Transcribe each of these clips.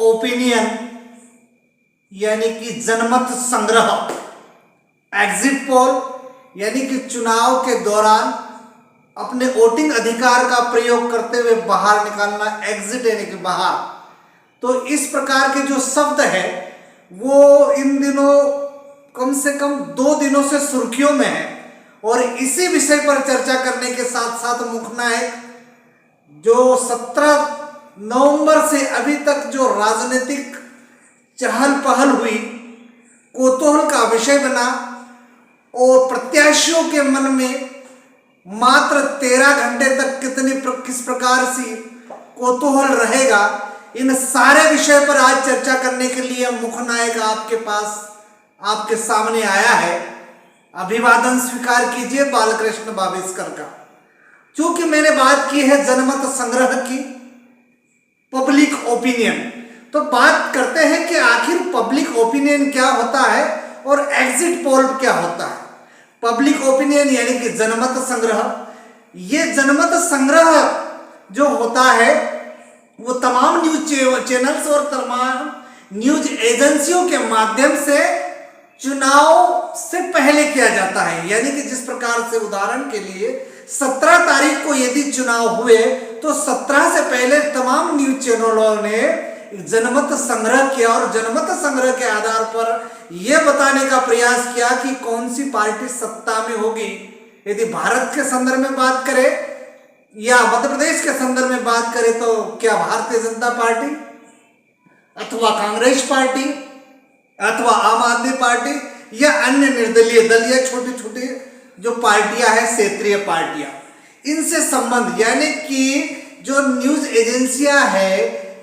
Opinion यानी कि जनमत संग्रह, एग्जिट पोल यानी कि चुनाव के दौरान अपने वोटिंग अधिकार का प्रयोग करते हुए बाहर निकालना, एग्जिट यानी कि बाहर। तो इस प्रकार के जो शब्द है वो इन दिनों कम से कम 2 दिनों से सुर्खियों में है और इसी विषय पर चर्चा करने के साथ साथ मुख्य नायक जो 17 नवंबर से अभी तक जो राजनीतिक चहल पहल हुई, कौतूहल का विषय बना और प्रत्याशियों के मन में मात्र 13 घंटे तक किस प्रकार से कौतूहल रहेगा, इन सारे विषय पर आज चर्चा करने के लिए मुख्य नायक आपके पास, आपके सामने आया है। अभिवादन स्वीकार कीजिए बालकृष्ण बाबेस्कर का। चूंकि मैंने बात की है जनमत संग्रह की, पब्लिक ओपिनियन, तो बात करते हैं कि आखिर पब्लिक ओपिनियन क्या होता है और एग्जिट पोल क्या होता है। पब्लिक ओपिनियन यानी कि जनमत संग्रह, ये जनमत संग्रह जो होता है वो तमाम न्यूज चैनल्स और तमाम न्यूज एजेंसियों के माध्यम से चुनाव से पहले किया जाता है। यानी कि जिस प्रकार से उदाहरण के लिए 17 तारीख को यदि चुनाव हुए तो 17 से पहले तमाम न्यूज चैनलों ने जनमत संग्रह किया और जनमत संग्रह के आधार पर यह बताने का प्रयास किया कि कौन सी पार्टी सत्ता में होगी। यदि भारत के संदर्भ में बात करें या मध्य प्रदेश के संदर्भ में बात करें तो क्या भारतीय जनता पार्टी अथवा कांग्रेस पार्टी अथवा आम आदमी पार्टी या अन्य निर्दलीय दल या छोटी छोटी जो पार्टियां हैं, क्षेत्रीय पार्टियां, इनसे संबंध यानी कि जो न्यूज एजेंसियां है,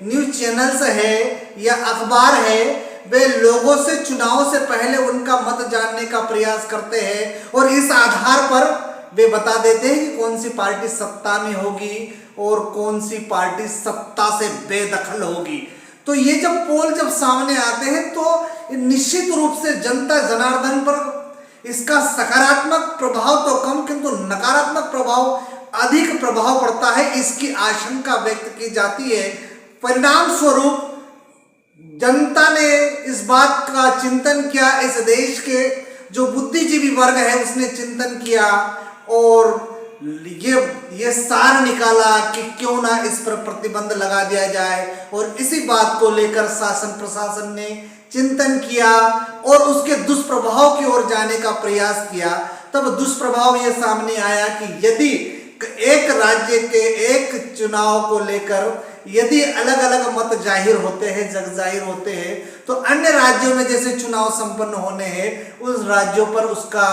न्यूज चैनल्स है या अखबार है, वे लोगों से चुनाव से पहले उनका मत जानने का प्रयास करते हैं और इस आधार पर वे बता देते हैं कि कौन सी पार्टी सत्ता में होगी और कौन सी पार्टी सत्ता से बेदखल होगी। तो ये जब पोल जब सामने आते हैं तो निश्चित रूप से जनता जनार्दन पर इसका सकारात्मक प्रभाव तो कम किंतु नकारात्मक प्रभाव अधिक प्रभाव पड़ता है, इसकी आशंका व्यक्त की जाती है। परिणाम स्वरूप जनता ने इस बात का चिंतन किया, इस देश के जो बुद्धिजीवी वर्ग है उसने चिंतन किया और ये सार निकाला कि क्यों ना इस पर प्रतिबंध लगा दिया जाए और इसी बात को लेकर शासन प्रशासन ने चिंतन किया और उसके दुष्प्रभाव की ओर जाने का प्रयास किया। तब दुष्प्रभाव ये सामने आया कि यदि एक राज्य के एक चुनाव को लेकर यदि अलग अलग मत जाहिर होते हैं, जग जाहिर होते हैं, तो अन्य राज्यों में जैसे चुनाव संपन्न होने हैं उस राज्यों पर उसका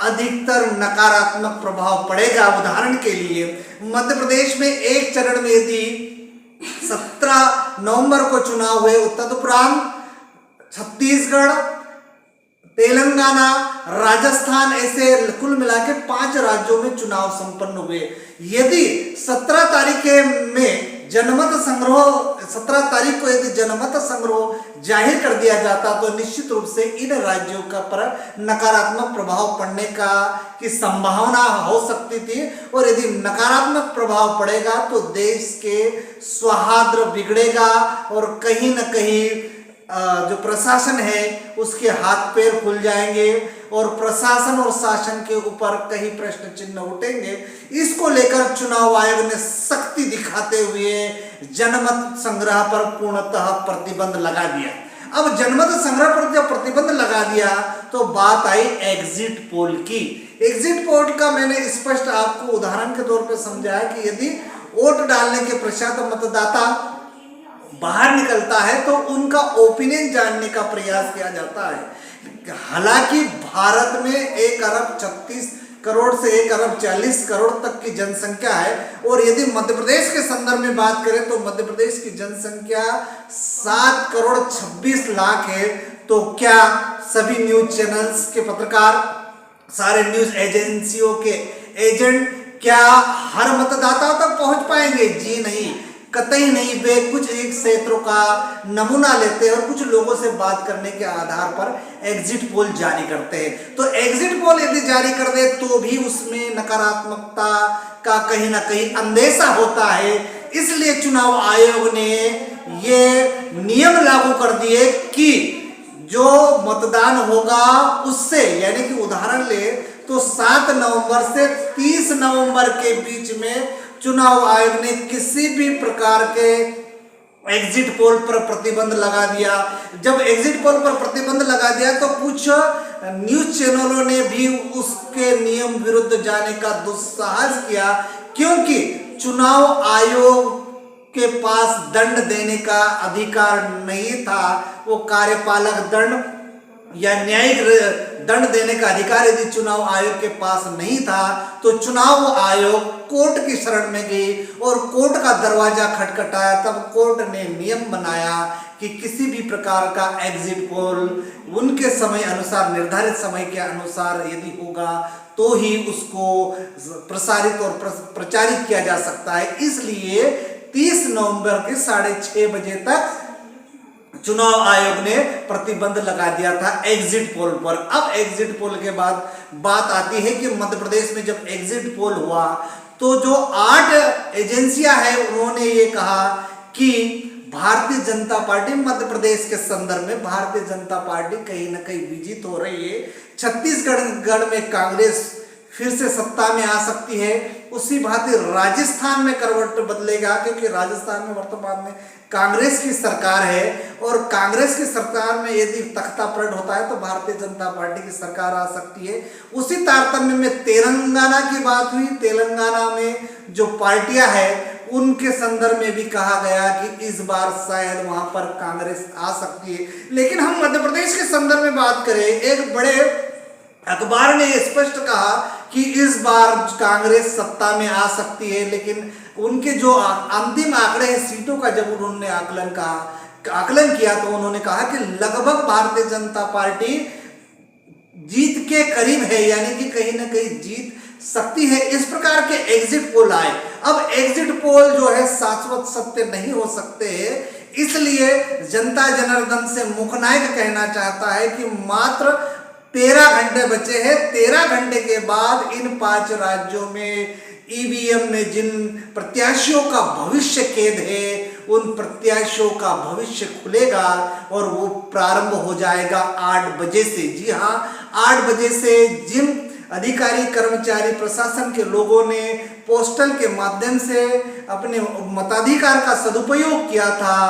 अधिकतर नकारात्मक प्रभाव पड़ेगा। उदाहरण के लिए मध्य प्रदेश में एक चरण में यदि 17 नवंबर को चुनाव हुए, तदुपरांत छत्तीसगढ़, तेलंगाना, राजस्थान, ऐसे कुल मिला के 5 राज्यों में चुनाव संपन्न हुए। यदि 17 तारीख में जनमत संग्रह 17 तारीख को यदि जनमत संग्रह जाहिर कर दिया जाता तो निश्चित रूप से इन राज्यों का पर नकारात्मक प्रभाव पड़ने की संभावना हो सकती थी और यदि नकारात्मक प्रभाव पड़ेगा तो देश के सौहार्द बिगड़ेगा और कहीं न कहीं जो प्रशासन है उसके हाथ पैर खुल जाएंगे और प्रशासन और शासन के ऊपर कई प्रश्न चिन्ह उठेंगे। इसको लेकर चुनाव आयोग ने सख्ती दिखाते हुए जनमत संग्रह पर पूर्णतः प्रतिबंध लगा दिया। अब जनमत संग्रह पर जब प्रतिबंध लगा दिया तो बात आई एग्जिट पोल की। एग्जिट पोल का मैंने स्पष्ट आपको उदाहरण के तौर पर समझाया कि यदि वोट डालने के पश्चात मतदाता बाहर निकलता है तो उनका ओपिनियन जानने का प्रयास किया जाता है। हालांकि भारत में 1 अरब 36 करोड़ से 1 अरब 40 करोड़ तक की जनसंख्या है और यदि मध्य प्रदेश के संदर्भ में बात करें तो मध्य प्रदेश की जनसंख्या 7 करोड़ 26 लाख है। तो क्या सभी न्यूज चैनल्स के पत्रकार, सारे न्यूज एजेंसियों के एजेंट क्या हर मतदाता तक पहुंच पाएंगे? जी नहीं, कतई नहीं। वे कुछ एक क्षेत्रों का नमूना लेते हैं और कुछ लोगों से बात करने के आधार पर एग्जिट पोल जारी करते हैं। तो एग्जिट पोल यदि जारी कर दे तो भी उसमें नकारात्मकता का कहीं ना कहीं अंदेशा होता है। इसलिए चुनाव आयोग ने ये नियम लागू कर दिए कि जो मतदान होगा उससे, यानी कि उदाहरण ले तो 7 नवंबर से 30 नवंबर के बीच में चुनाव आयोग ने किसी भी प्रकार के एग्जिट पोल पर प्रतिबंध लगा दिया। जब एग्जिट पोल पर प्रतिबंध लगा दिया तो कुछ न्यूज चैनलों ने भी उसके नियम विरुद्ध जाने का दुस्साहस किया, क्योंकि चुनाव आयोग के पास दंड देने का अधिकार नहीं था। वो कार्यपालक दंड या न्यायिक दंड देने का अधिकार यदि चुनाव आयोग के पास नहीं था तो चुनाव आयोग कोर्ट की शरण में गई और कोर्ट का दरवाजा खटखटाया। तब कोर्ट ने नियम बनाया कि किसी भी प्रकार का एग्जिट पोल उनके समय अनुसार, निर्धारित समय के अनुसार यदि होगा तो ही उसको प्रसारित और प्रचारित किया जा सकता है। इसलिए 30 नवंबर के 6:30 बजे तक चुनाव आयोग ने प्रतिबंध लगा दिया था एग्जिट पोल पर। अब एग्जिट पोल के बाद बात आती है कि मध्य प्रदेश में जब एग्जिट पोल हुआ तो जो 8 एजेंसियां हैं उन्होंने ये कहा कि भारतीय जनता पार्टी, मध्य प्रदेश के संदर्भ में भारतीय जनता पार्टी कहीं ना कहीं विजित हो रही है। छत्तीसगढ़ में कांग्रेस फिर से सत्ता में आ सकती है। उसी भांति राजस्थान में करवट बदलेगा, क्योंकि राजस्थान में वर्तमान में कांग्रेस की सरकार है और कांग्रेस की सरकार में यदि तख्ता पलट होता है तो भारतीय जनता पार्टी की सरकार आ सकती है। उसी तारतम्य में तेलंगाना की बात हुई। तेलंगाना में जो पार्टियां हैं उनके संदर्भ में भी कहा गया कि इस बार शायद वहां पर कांग्रेस आ सकती है। लेकिन हम मध्य प्रदेश के संदर्भ में बात करें, एक बड़े अखबार ने स्पष्ट कहा कि इस बार कांग्रेस सत्ता में आ सकती है, लेकिन उनके जो अंतिम आंकड़े हैं सीटों का जब उन्होंने आकलन किया तो उन्होंने कहा कि लगभग भारतीय जनता पार्टी जीत के करीब है, यानी कि कहीं ना कहीं जीत सकती है। इस प्रकार के एग्जिट पोल आए। अब एग्जिट पोल जो है शाश्वत सत्य नहीं हो सकते, इसलिए जनता जनार्दन से मुखनायक कहना चाहता है कि मात्र 13 घंटे बचे हैं। 13 घंटे के बाद इन 5 राज्यों में ईवीएम में जिन प्रत्याशियों का भविष्य खेद है उन प्रत्याशियों का भविष्य खुलेगा और वो प्रारंभ हो जाएगा 8 बजे से। जी हाँ, 8 बजे से जिन अधिकारी, कर्मचारी, प्रशासन के लोगों ने पोस्टल के माध्यम से अपने मताधिकार का सदुपयोग किया था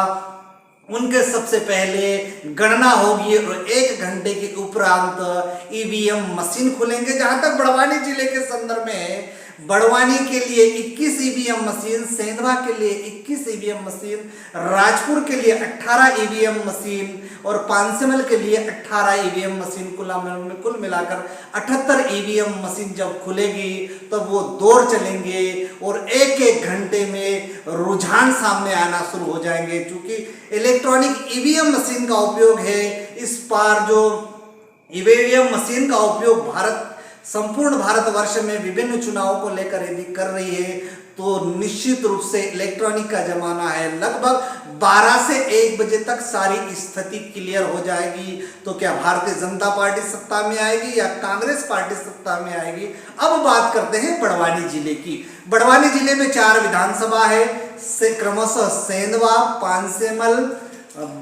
उनके सबसे पहले गणना होगी और 1 घंटे के उपरांत ईवीएम मशीन खुलेंगे। जहां तक बड़वानी जिले के संदर्भ में, बड़वानी के लिए 21 ईवीएम मशीन, सेंधवा के लिए 21 ईवीएम मशीन, राजपुर के लिए 18 ईवीएम मशीन और पांसेमल के लिए 18 ईवीएम मशीन, कुल मिलाकर 78 ईवीएम मशीन जब खुलेगी तब वो दौर चलेंगे और 1-1 घंटे में रुझान सामने आना शुरू हो जाएंगे। क्योंकि इलेक्ट्रॉनिक ईवीएम मशीन का उपयोग है, इस बार जो ईवीएम मशीन का उपयोग संपूर्ण भारतवर्ष में विभिन्न चुनावों को लेकर यदि कर रही है तो निश्चित रूप से इलेक्ट्रॉनिक का जमाना है। लगभग 12 से 1 बजे तक सारी स्थिति क्लियर हो जाएगी। तो क्या भारतीय जनता पार्टी सत्ता में आएगी या कांग्रेस पार्टी सत्ता में आएगी? अब बात करते हैं बड़वानी जिले की। बड़वानी जिले में 4 विधानसभा है, क्रमशः सेंधवा, पांसेमल,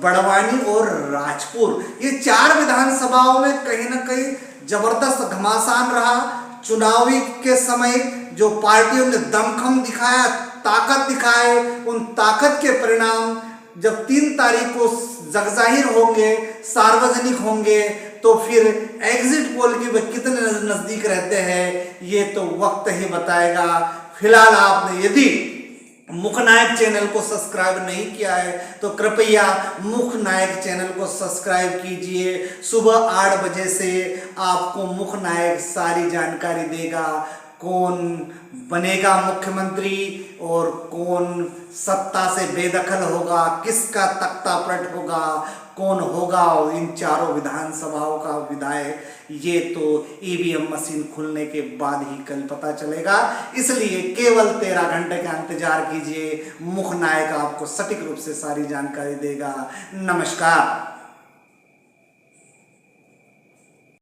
बड़वानी और राजपुर। ये 4 विधानसभाओं में कहीं ना कहीं जबरदस्त घमासान रहा। चुनावी के समय जो पार्टियों ने दमखम दिखाया, ताकत दिखाए, उन ताकत के परिणाम जब 3 तारीख को जगजाहिर होंगे, सार्वजनिक होंगे, तो फिर एग्जिट पोल के कितने नजदीक रहते हैं ये तो वक्त ही बताएगा। फिलहाल आपने यदि मुखनायक चैनल को सब्सक्राइब नहीं किया है तो कृपया मुखनायक चैनल को सब्सक्राइब कीजिए। सुबह 8 बजे से आपको मुखनायक सारी जानकारी देगा, कौन बनेगा मुख्यमंत्री और कौन सत्ता से बेदखल होगा, किसका तख्ता पलट होगा, कौन होगा इन 4 विधानसभाओं का विधायक। ये तो ईवीएम मशीन खुलने के बाद ही कल पता चलेगा। इसलिए केवल 13 घंटे का इंतजार कीजिए, मुखनायक आपको सटीक रूप से सारी जानकारी देगा। नमस्कार।